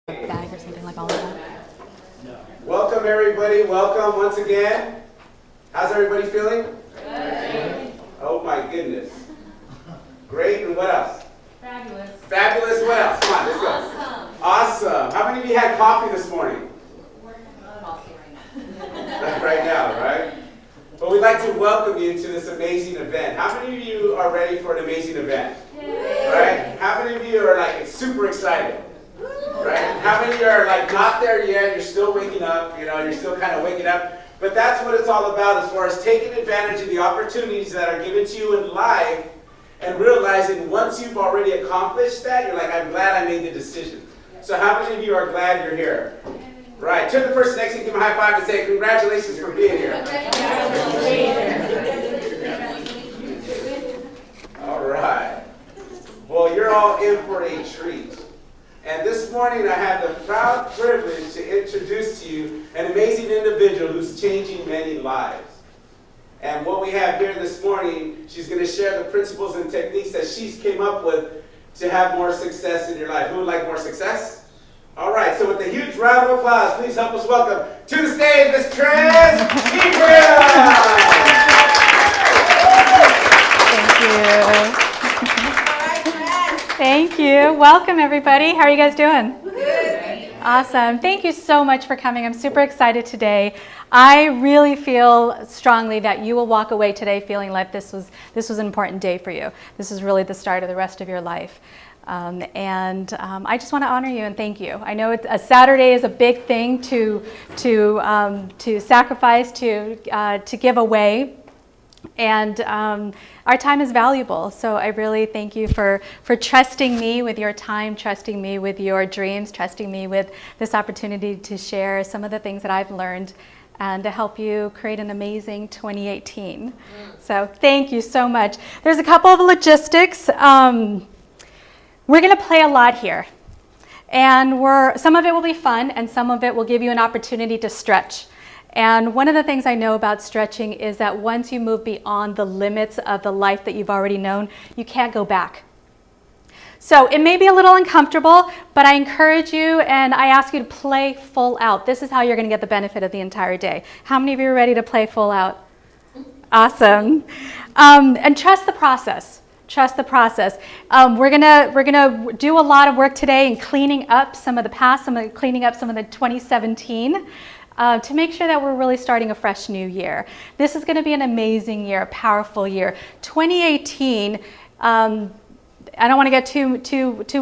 Bag or something like all of that. Welcome everybody, welcome once again. How's everybody feeling? Good. Oh my goodness. Great, and what else? Fabulous. Fabulous, what else? Come on, let's go. Awesome. Awesome. How many of you had coffee this morning? Right now, right? Well, we'd like to welcome you to this amazing event. How many of you are ready for an amazing event? Yay. Right? How many of you are like super excited? Right? How many are like not there yet? You're still waking up, you're still kind of waking up. But that's what it's all about, as far as taking advantage of the opportunities that are given to you in life and realizing once you've already accomplished that, you're like, I'm glad I made the decision. So how many of you are glad you're here? Right. Turn to the person next to you, give them a high five and say, congratulations for being here. All right. Well, you're all in for a treat. And this morning I have the proud privilege to introduce to you an amazing individual who's changing many lives. And what we have here this morning, she's going to share the principles and techniques that she's came up with to have more success in your life. Who would like more success? All right, so with a huge round of applause, please help us welcome to the stage Miss Trez Ephraim. Thank you. Thank you. Welcome, everybody. How are you guys doing? Good. Awesome. Thank you so much for coming. I'm super excited today. I really feel strongly that you will walk away today feeling like this was an important day for you. This is really the start of the rest of your life. I just want to honor you and thank you. I know a Saturday is a big thing to sacrifice, to give away. And our time is valuable, so I really thank you for trusting me with your time, trusting me with your dreams, trusting me with this opportunity to share some of the things that I've learned and to help you create an amazing 2018. So thank you so much. There's a couple of logistics. We're going to play a lot here, and some of it will be fun, and some of it will give you an opportunity to stretch. And one of the things I know about stretching is that once you move beyond the limits of the life that you've already known, you can't go back. So it may be a little uncomfortable, but I encourage you and I ask you to play full out. This is how you're going to get the benefit of the entire day. How many of you are ready to play full out? Awesome. And trust the process. Trust the process. We're gonna do a lot of work today in cleaning up some of the past, cleaning up some of the 2017. To make sure that we're really starting a fresh new year. This is going to be an amazing year, a powerful year. 2018, I don't want to get too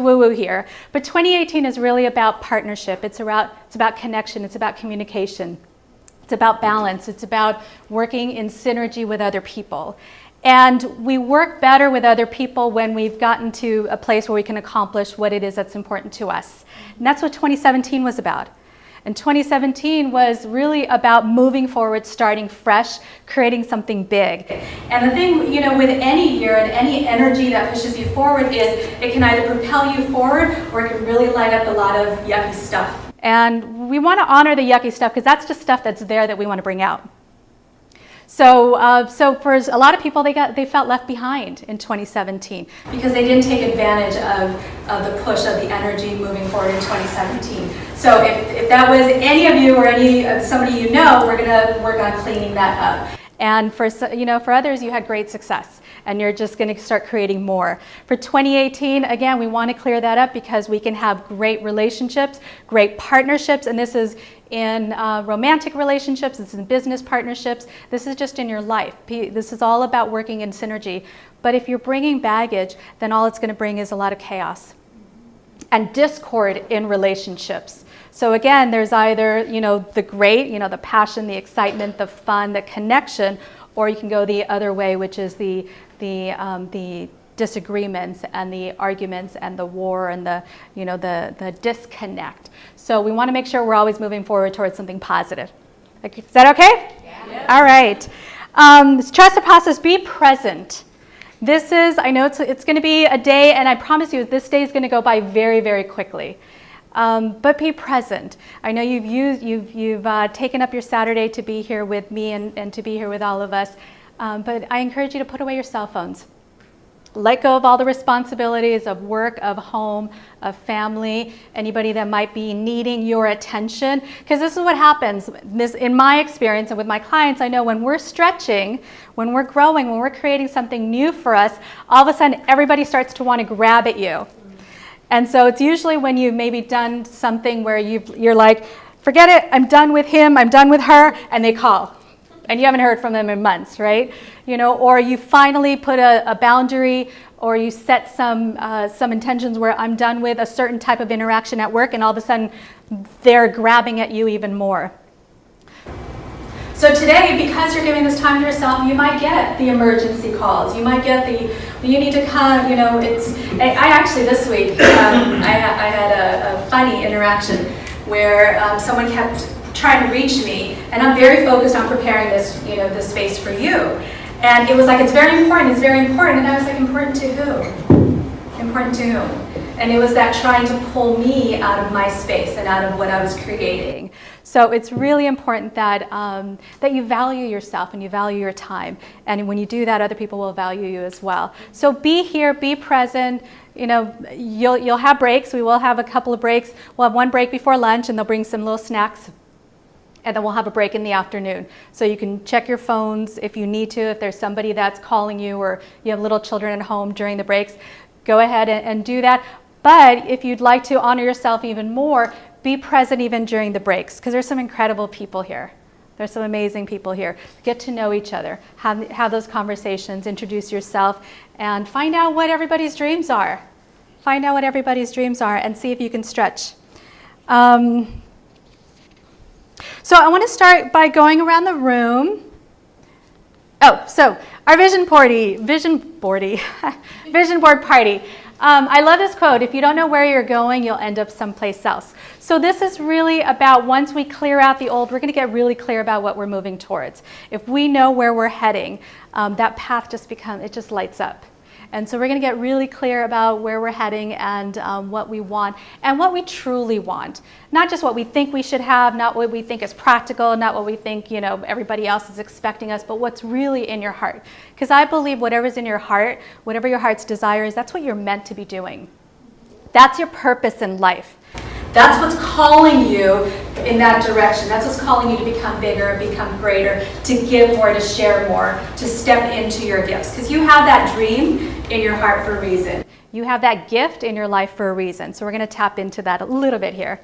woo-woo here, but 2018 is really about partnership. It's about connection. It's about communication. It's about balance. It's about working in synergy with other people. And we work better with other people when we've gotten to a place where we can accomplish what it is that's important to us. And that's what 2017 was about. And 2017 was really about moving forward, starting fresh, creating something big. And the thing, with any year and any energy that pushes you forward is it can either propel you forward or it can really light up a lot of yucky stuff. And we want to honor the yucky stuff because that's just stuff that's there that we want to bring out. So for a lot of people, they felt left behind in 2017 because they didn't take advantage of the push of the energy moving forward in 2017. So if that was any of you or somebody we're going to work on cleaning that up. And for others, you had great success, and you're just going to start creating more. For 2018, again, we want to clear that up because we can have great relationships, great partnerships, and this is in romantic relationships, this is in business partnerships, this is just in your life. This is all about working in synergy. But if you're bringing baggage, then all it's going to bring is a lot of chaos and discord in relationships. So again, there's either, the great, the passion, the excitement, the fun, the connection, or you can go the other way, which is the disagreements and the arguments and the war and the disconnect. So we want to make sure we're always moving forward towards something positive. Is that okay? Yeah. All right. Trust the process. Be present. I know it's going to be a day, and I promise you, this day is going to go by very, very quickly. But be present. I know you've taken up your Saturday to be here with me and to be here with all of us. But I encourage you to put away your cell phones. let go of all the responsibilities of work, of home, of family, anybody that might be needing your attention. Because this is what happens. In my experience and with my clients, I know when we're stretching, when we're growing, when we're creating something new for us, all of a sudden everybody starts to want to grab at you. And so it's usually when you've maybe done something where you're like, forget it, I'm done with him, I'm done with her, and they call. And you haven't heard from them in months, right? Or you finally put a boundary, or you set some intentions where I'm done with a certain type of interaction at work, and all of a sudden they're grabbing at you even more. So today, because you're giving this time to yourself, you might get the emergency calls. You might get you need to come, I actually this week, I had a funny interaction where someone kept trying to reach me, and I'm very focused on preparing this, this space for you. And it was like, it's very important, and I was like, important to who? Important to whom? And it was that trying to pull me out of my space and out of what I was creating. So it's really important that that you value yourself and you value your time. And when you do that, other people will value you as well. So be here, be present. You'll have breaks. We will have a couple of breaks. We'll have one break before lunch, and they'll bring some little snacks. And then we'll have a break in the afternoon. So you can check your phones if you need to, if there's somebody that's calling you, or you have little children at home during the breaks, go ahead and do that. But if you'd like to honor yourself even more, be present even during the breaks, because there's some incredible people here. There's some amazing people here. Get to know each other, have those conversations, introduce yourself, and find out what everybody's dreams are. Find out what everybody's dreams are and see if you can stretch. So I want to start by going around the room. So our vision board party. I love this quote: if you don't know where you're going, you'll end up someplace else. So this is really about, once we clear out the old, we're going to get really clear about what we're moving towards. If we know where we're heading, that path just lights up. And so we're going to get really clear about where we're heading and what we want and what we truly want. Not just what we think we should have, not what we think is practical, not what we think everybody else is expecting us, but what's really in your heart. Because I believe whatever's in your heart, whatever your heart's desire is, that's what you're meant to be doing. That's your purpose in life. That's what's calling you in that direction. That's what's calling you to become bigger, become greater, to give more, to share more, to step into your gifts. Because you have that dream in your heart for a reason. You have that gift in your life for a reason. So we're going to tap into that a little bit here.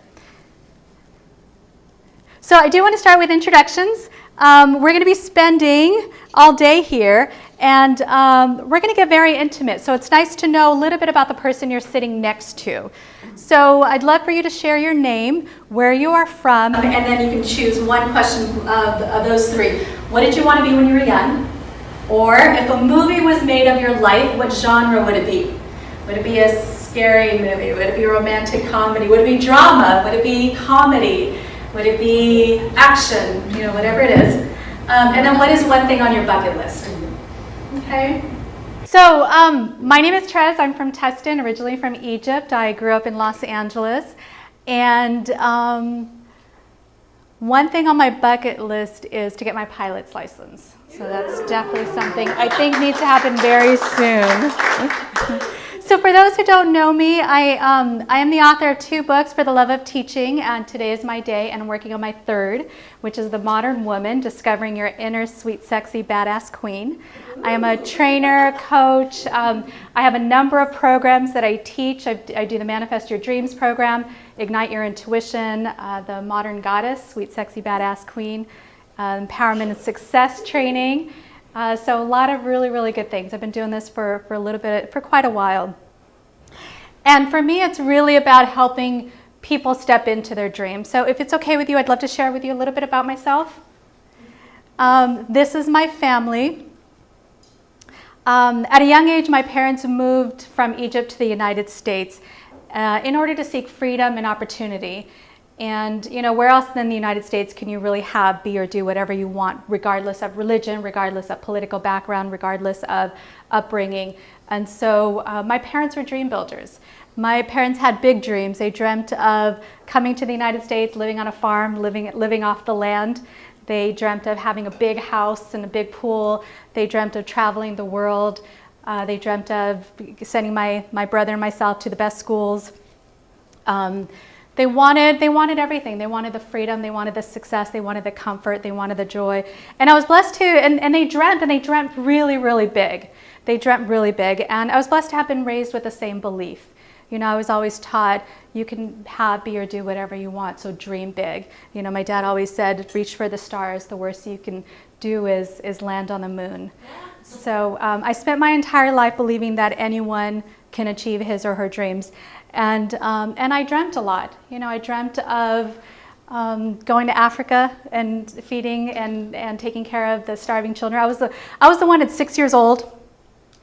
So I do want to start with introductions. We're going to be spending all day here, and we're going to get very intimate. So it's nice to know a little bit about the person you're sitting next to. So I'd love for you to share your name, where you are from, and then you can choose one question of those three. What did you want to be when you were young? Or if a movie was made of your life, what genre would it be? Would it be a scary movie? Would it be a romantic comedy? Would it be drama? Would it be comedy? Would it be action? Whatever it is. And then what is one thing on your bucket list? Okay. So my name is Trez. I'm from Tustin, originally from Egypt. I grew up in Los Angeles. And one thing on my bucket list is to get my pilot's license. So that's definitely something I think needs to happen very soon. So for those who don't know me, I am the author of 2 books, For the Love of Teaching, and Today is My Day, and I'm working on my 3rd, which is The Modern Woman, Discovering Your Inner Sweet, Sexy, Badass Queen. I am a trainer, coach. I have a number of programs that I teach. I do the Manifest Your Dreams program, Ignite Your Intuition, the Modern Goddess, Sweet, Sexy, Badass Queen, Empowerment and Success Training. So a lot of really, really good things. I've been doing this for a little bit, for quite a while. And for me, it's really about helping people step into their dreams. So if it's okay with you, I'd love to share with you a little bit about myself. This is my family. At a young age, my parents moved from Egypt to the United States in order to seek freedom and opportunity. And where else than the United States can you really be or do whatever you want, regardless of religion, regardless of political background, regardless of upbringing. And so my parents were dream builders. My parents had big dreams. They dreamt of coming to the United States, living on a farm, living off the land. They dreamt of having a big house and a big pool. They dreamt of traveling the world. They dreamt of sending my brother and myself to the best schools. They wanted everything. They wanted the freedom, they wanted the success, they wanted the comfort, they wanted the joy. And I was blessed to, and they dreamt really, really big. They dreamt really big. And I was blessed to have been raised with the same belief. You know, I was always taught you can have, be, or do whatever you want, so dream big. You know, my dad always said, reach for the stars. The worst you can do is land on the moon. So I spent my entire life believing that anyone can achieve his or her dreams. And I dreamt a lot. You know, I dreamt of going to Africa and feeding and taking care of the starving children. I was the one at 6 years old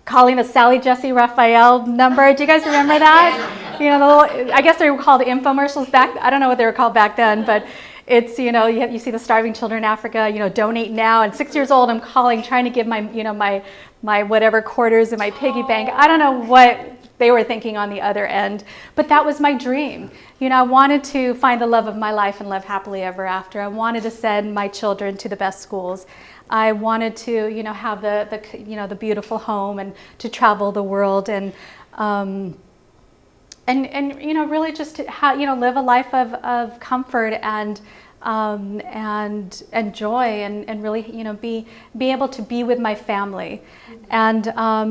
calling the Sally Jesse Raphael number. Do you guys remember that? You know, the little, I guess they were called infomercials back. I don't know what they were called back then, but it's, you know, you see the starving children in Africa, you know, donate now. And 6 years old, I'm calling, trying to give my, you know, my whatever quarters in my piggy bank. I don't know what they were thinking on the other end, but that was my dream. You know, I wanted to find the love of my life and live happily ever after. I wanted to send my children to the best schools. I wanted to, you know, have the beautiful home and to travel the world and you know, really just to have, you know, live a life of comfort and joy and really, you know, be able to be with my family. And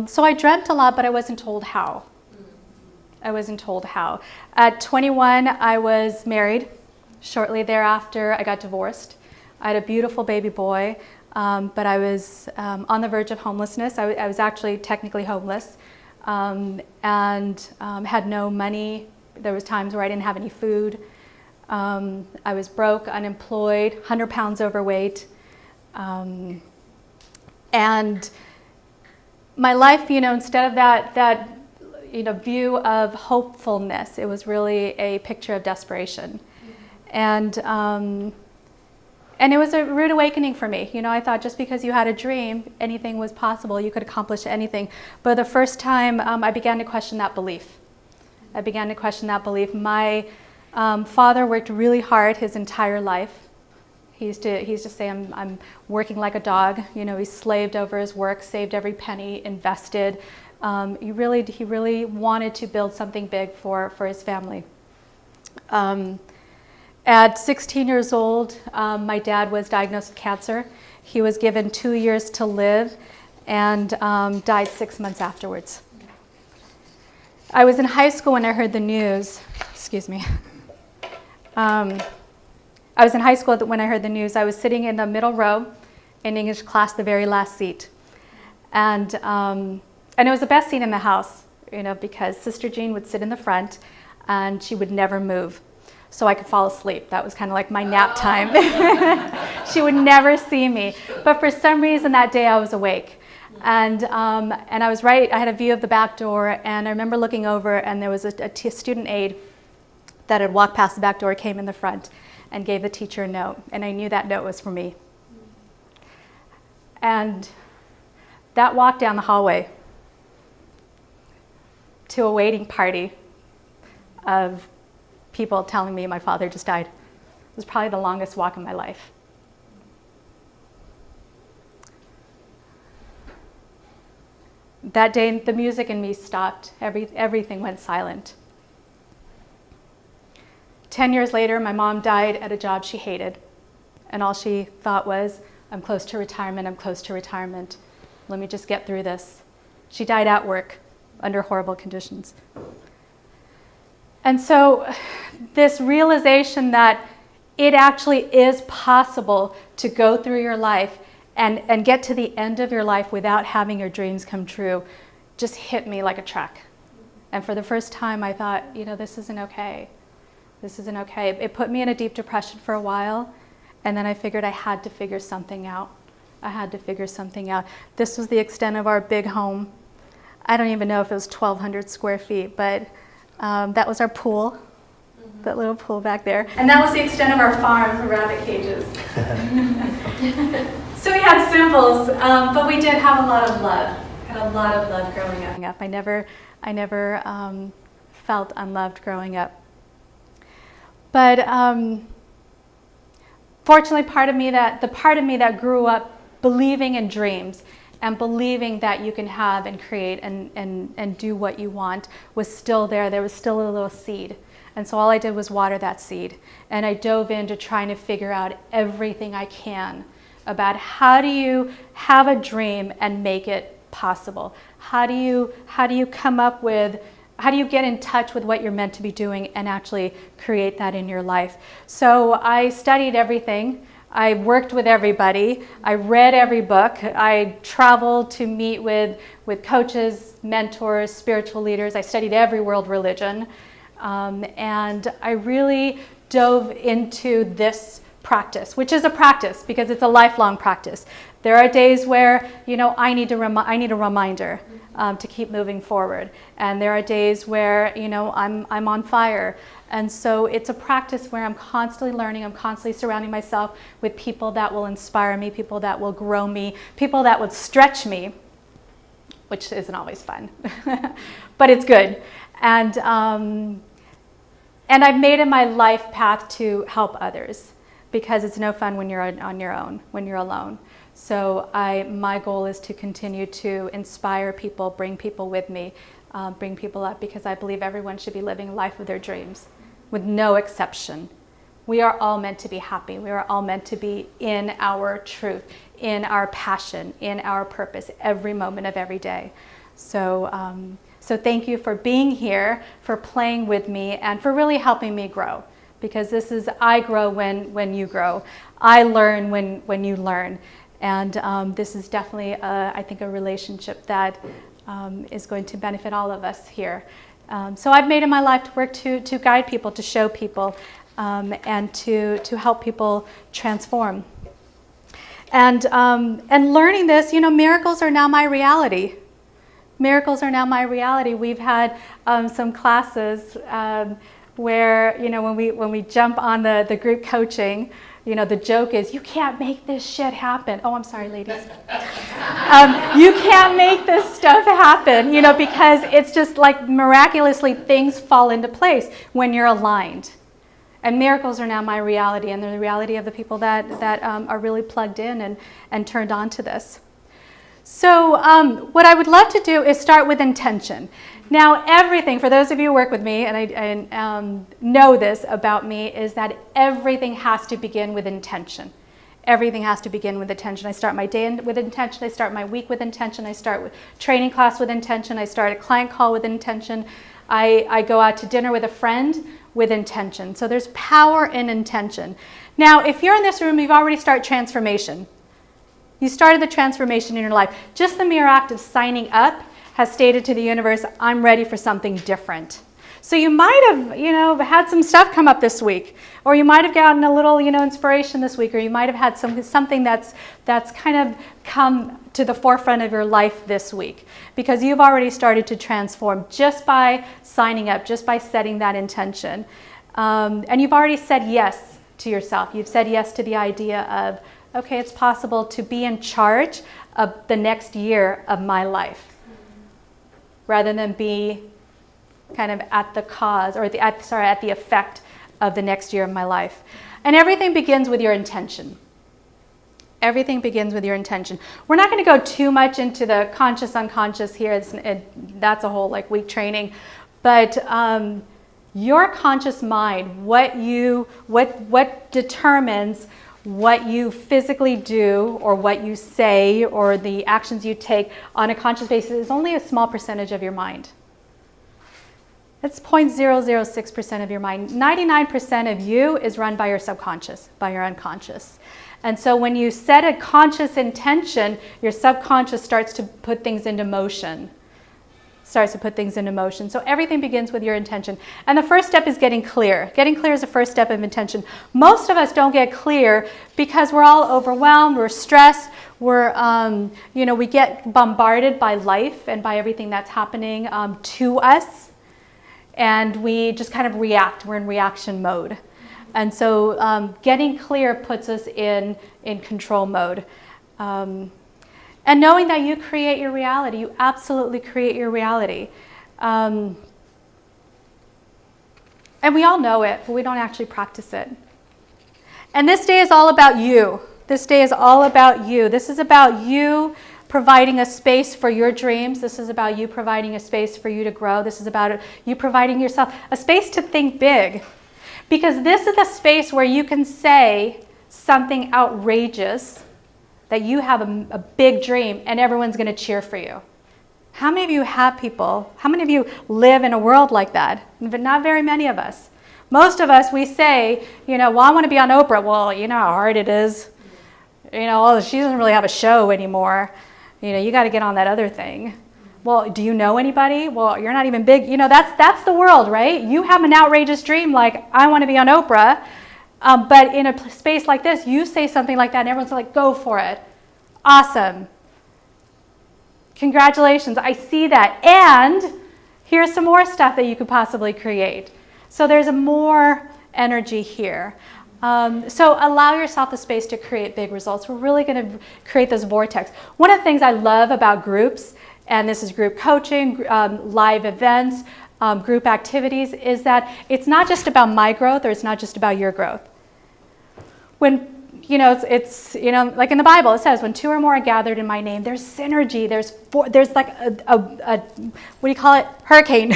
so I dreamt a lot, but I wasn't told how. I wasn't told how. At 21, I was married. Shortly thereafter, I got divorced. I had a beautiful baby boy, but I was on the verge of homelessness. I was actually technically homeless and had no money. There was times where I didn't have any food. I was broke, unemployed, 100 pounds overweight. And my life, you know, instead of that you know, view of hopefulness, it was really a picture of desperation. And it was a rude awakening for me. You know, I thought just because you had a dream, anything was possible, you could accomplish anything. But the first time I began to question that belief. I began to question that belief. My father worked really hard his entire life. He used to say, I'm working like a dog. You know, he slaved over his work, saved every penny, invested. He really wanted to build something big for his family. At 16 years old, my dad was diagnosed with cancer. He was given 2 years to live and died 6 months afterwards. I was in high school when I heard the news. Excuse me. I was in high school when I heard the news. I was sitting in the middle row in English class, the very last seat. And it was the best seat in the house, you know, because Sister Jean would sit in the front and she would never move. So I could fall asleep. That was kind of like my nap time. She would never see me. But for some reason that day I was awake. And I was right, I had a view of the back door, and I remember looking over and there was a student aide that had walked past the back door, came in the front and gave the teacher a note. And I knew that note was for me. And that walk down the hallway to a waiting party of people telling me my father just died was probably the longest walk in my life. That day, the music in me stopped. Everything went silent. 10 years later, my mom died at a job she hated. And all she thought was, I'm close to retirement, I'm close to retirement. Let me just get through this. She died at work under horrible conditions. And so this realization that it actually is possible to go through your life and get to the end of your life without having your dreams come true just hit me like a truck. And for the first time I thought, you know, this isn't okay. This isn't okay. It put me in a deep depression for a while, and then I figured I had to figure something out. I had to figure something out. This was the extent of our big home. I don't even know if it was 1,200 square feet, but that was our pool, that little pool back there. And that was the extent of our farm, the rabbit cages. So we had symbols, but we did have a lot of love. Had a lot of love growing up. I never felt unloved growing up. But fortunately, the part of me that grew up believing in dreams and believing that you can have and create and do what you want was still there. There was still a little seed. And so all I did was water that seed. And I dove into trying to figure out everything I can about how do you have a dream and make it possible? How do you come up with, how do you get in touch with what you're meant to be doing and actually create that in your life? So I studied everything. I worked with everybody. I read every book. I traveled to meet with coaches, mentors, spiritual leaders. I studied every world religion. And I really dove into this practice, which is a practice because it's a lifelong practice. There are days where, I need a reminder to keep moving forward. And there are days where, I'm on fire. And so it's a practice where I'm constantly learning. I'm constantly surrounding myself with people that will inspire me, people that will grow me, people that would stretch me, which isn't always fun, but it's good. And I've made it my life path to help others because it's no fun when you're on your own, when you're alone. So my goal is to continue to inspire people, bring people with me, bring people up, because I believe everyone should be living a life of their dreams, with no exception. We are all meant to be happy. We are all meant to be in our truth, in our passion, in our purpose, every moment of every day. So thank you for being here, for playing with me, and for really helping me grow. Because I grow when you grow. I learn when you learn. And this is definitely, I think, a relationship that is going to benefit all of us here. So I've made it my life to work to guide people, to show people, and to help people transform. And learning this, miracles are now my reality. Miracles are now my reality. We've had some classes where, when we jump on the group coaching, the joke is, you can't make this shit happen. Oh, I'm sorry, ladies. You can't make this stuff happen, because it's just like miraculously things fall into place when you're aligned. And miracles are now my reality, and they're the reality of the people that are really plugged in and turned on to this. So what I would love to do is start with intention. Now, everything, for those of you who work with me, and I know this about me, is that everything has to begin with intention. Everything has to begin with intention. I start my day with intention. I start my week with intention. I start with training class with intention. I start a client call with intention. I go out to dinner with a friend with intention. So there's power in intention. Now, if you're in this room, you've already started transformation. You started the transformation in your life. Just the mere act of signing up has stated to the universe, I'm ready for something different. So you might have, had some stuff come up this week, or you might have gotten a little, inspiration this week, or you might have had something that's kind of come to the forefront of your life this week, because you've already started to transform just by signing up, just by setting that intention. And you've already said yes to yourself. You've said yes to the idea of, okay, it's possible to be in charge of the next year of my life, rather than be kind of at the cause, or at the effect of the next year of my life. And everything begins with your intention. Everything begins with your intention. We're not going to go too much into the conscious, unconscious here. That's a whole week training. But your conscious mind, what determines what you physically do, or what you say, or the actions you take on a conscious basis, is only a small percentage of your mind. It's 0.006% of your mind. 99% of you is run by your subconscious, by your unconscious. And so when you set a conscious intention, your subconscious starts to put things into motion. So everything begins with your intention. And the first step is getting clear. Getting clear is the first step of intention. Most of us don't get clear because we're all overwhelmed, we're stressed, we get bombarded by life and by everything that's happening to us. And we just kind of react. We're in reaction mode. And so getting clear puts us in control mode. And knowing that you create your reality, you absolutely create your reality. And we all know it, but we don't actually practice it. And this day is all about you. This day is all about you. This is about you providing a space for your dreams. This is about you providing a space for you to grow. This is about you providing yourself a space to think big. Because this is the space where you can say something outrageous, that you have a big dream, and everyone's going to cheer for you. How many of you have people, how many of you live in a world like that? But not very many of us. Most of us, we say, well, I want to be on Oprah. Well, you know how hard it is. Oh, she doesn't really have a show anymore. You got to get on that other thing. Well, do you know anybody? Well, you're not even big. That's the world, right? You have an outrageous dream like, I want to be on Oprah. But in a space like this, you say something like that and everyone's like, go for it. Awesome. Congratulations, I see that. And here's some more stuff that you could possibly create. So there's more energy here. So allow yourself the space to create big results. We're really going to create this vortex. One of the things I love about groups, and this is group coaching, live events, group activities, is that it's not just about my growth, or it's not just about your growth. When it's like in the Bible, it says, when two or more are gathered in my name, there's synergy, there's like a what do you call it? Hurricane.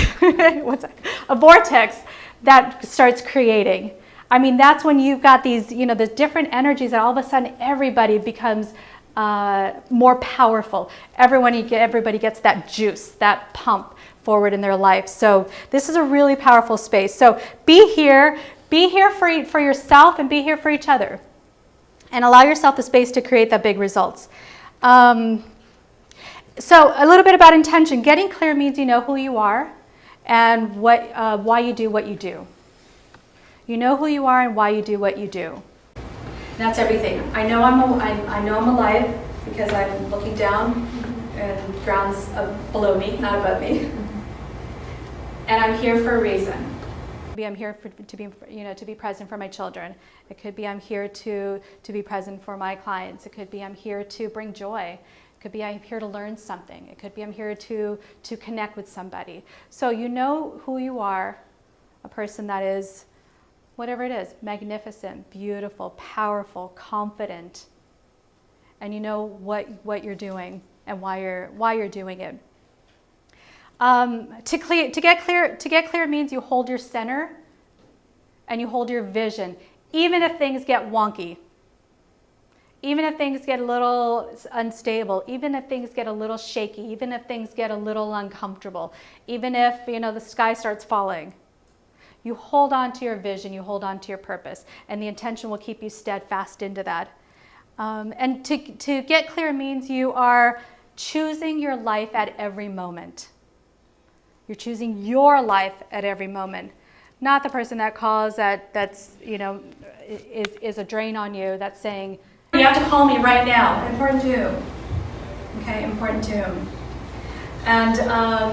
What's that? A vortex that starts creating. I mean, that's when you've got these, the different energies that all of a sudden everybody becomes more powerful. Everybody gets that juice, that pump forward in their life. So this is a really powerful space. So be here for yourself and be here for each other. And allow yourself the space to create that big results. So a little bit about intention. Getting clear means you know who you are and why you do what you do. You know who you are and why you do what you do. That's everything. I know I'm alive because I'm looking down and ground's below me, not above me. And I'm here for a reason. Maybe I'm here to be present for my children. It could be I'm here to be present for my clients. It could be I'm here to bring joy. It could be I'm here to learn something. It could be I'm here to connect with somebody. So you know who you are, a person that is, whatever it is, magnificent, beautiful, powerful, confident, and you know what you're doing and why you're doing it. To get clear means you hold your center and you hold your vision, even if things get wonky, even if things get a little unstable, even if things get a little shaky, even if things get a little uncomfortable, even if the sky starts falling. You hold on to your vision, you hold on to your purpose, and the intention will keep you steadfast into that. And to get clear means you are choosing your life at every moment. You're choosing your life at every moment, not the person that calls that's is a drain on you, that's saying, you have to call me right now. Important too. Okay, important too. And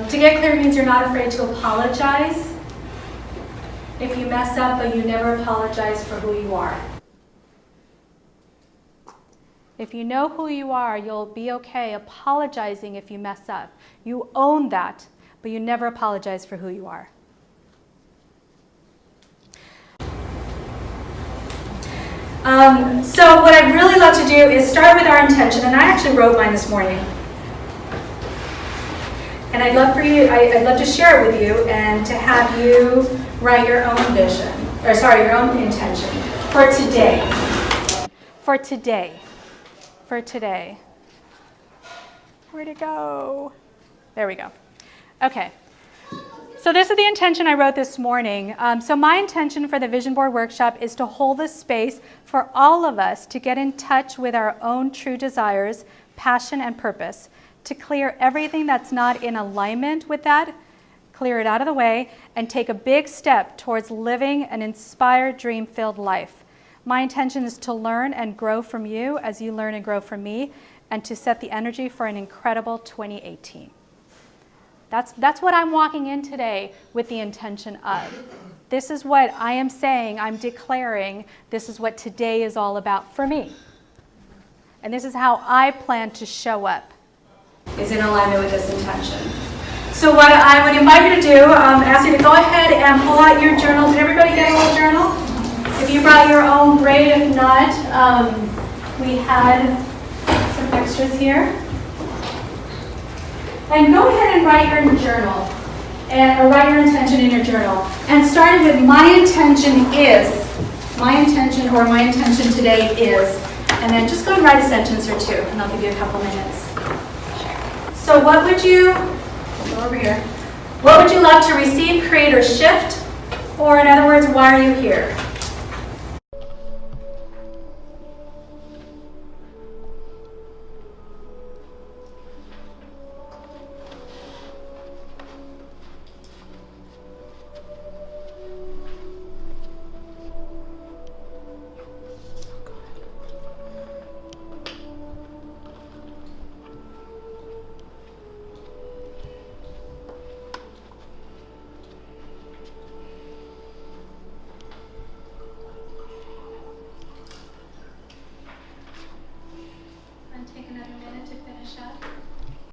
to get clear means you're not afraid to apologize if you mess up, but you never apologize for who you are. If you know who you are, you'll be okay apologizing if you mess up. You own that, but you never apologize for who you are. So what I'd really love to do is start with our intention, and I actually wrote mine this morning. And I'd love to share it with you and to have you write your own vision, your own intention for today. For today. For today. Where'd it go? There we go. Okay. So this is the intention I wrote this morning. So my intention for the Vision Board Workshop is to hold this space for all of us to get in touch with our own true desires, passion, and purpose, to clear everything that's not in alignment with that, clear it out of the way, and take a big step towards living an inspired, dream-filled life. My intention is to learn and grow from you as you learn and grow from me, and to set the energy for an incredible 2018. That's what I'm walking in today with the intention of. This is what I am saying, I'm declaring, this is what today is all about for me. And this is how I plan to show up, is in alignment with this intention. So what I would invite you to do, ask you to go ahead and pull out your journal. Did everybody get a little journal? If you brought your own, great. If not, we had some extras here. And go ahead and write your journal, or write your intention in your journal. And starting with my intention today is, and then just go and write a sentence or two, and I'll give you a couple minutes. So what would you, go over here, what would you love to receive, create, or shift? Or in other words, why are you here?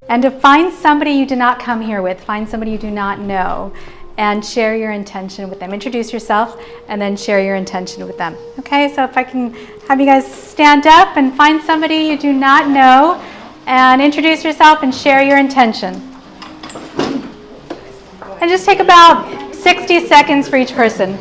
And to find somebody you did not come here with, find somebody you do not know, and share your intention with them. Introduce yourself and then share your intention with them. Okay, so if I can have you guys stand up and find somebody you do not know and introduce yourself and share your intention. And just take about 60 seconds for each person.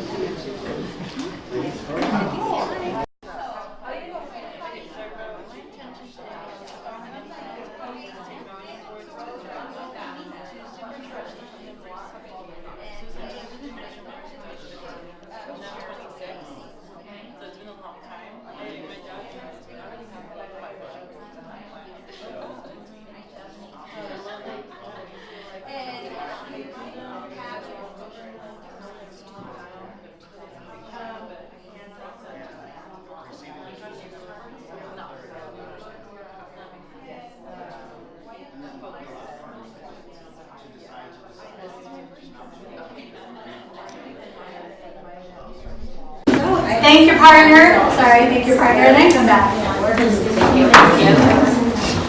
Thank your partner. Sorry, thank your partner. And then come back.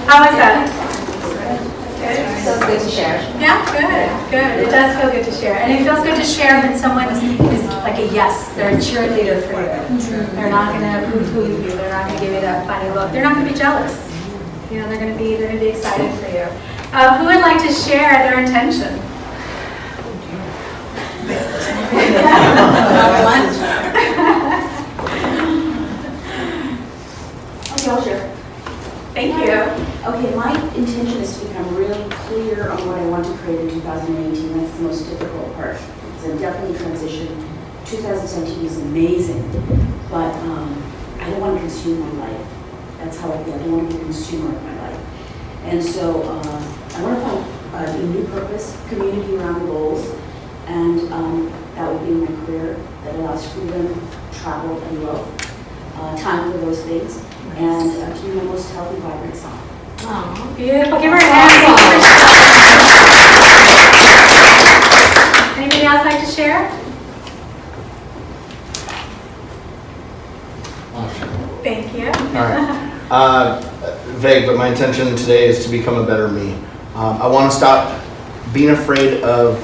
How was that? Good? Feels good to share. Yeah, good. It does feel good to share. And it feels good to share when someone is like a yes. They're a cheerleader for you. They're not going to poo-poo you. They're not going to give you that funny look. They're not going to be jealous. You know, they're going to be excited for you. Who would like to share their intention? I'll share. Thank you. Okay, my intention is to become really clear on what I want to create in 2018. That's the most difficult part. Because I'm definitely transitioned. 2017 is amazing, but I don't want to consume my life. That's how I feel. I don't want to be a consumer of my life. And so I want to find a new purpose, community around the goals, and that would be in my career that allows freedom, travel, and love. Time for those things. And to be my most healthy, vibrant self. Oh, beautiful. Give her a hand. Anybody else like to share? Thank you. All right. Vague, but my intention today is to become a better me. I want to stop being afraid of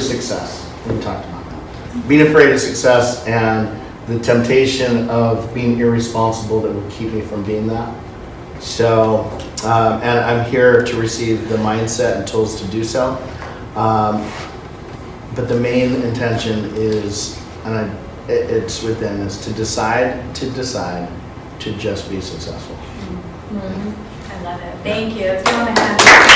success. We talked about that. Being afraid of success and the temptation of being irresponsible that would keep me from being that. So, and I'm here to receive the mindset and tools to do so. But the main intention is, and it's within, is to decide to just be successful. I love it. Thank you. Let's give them a hand.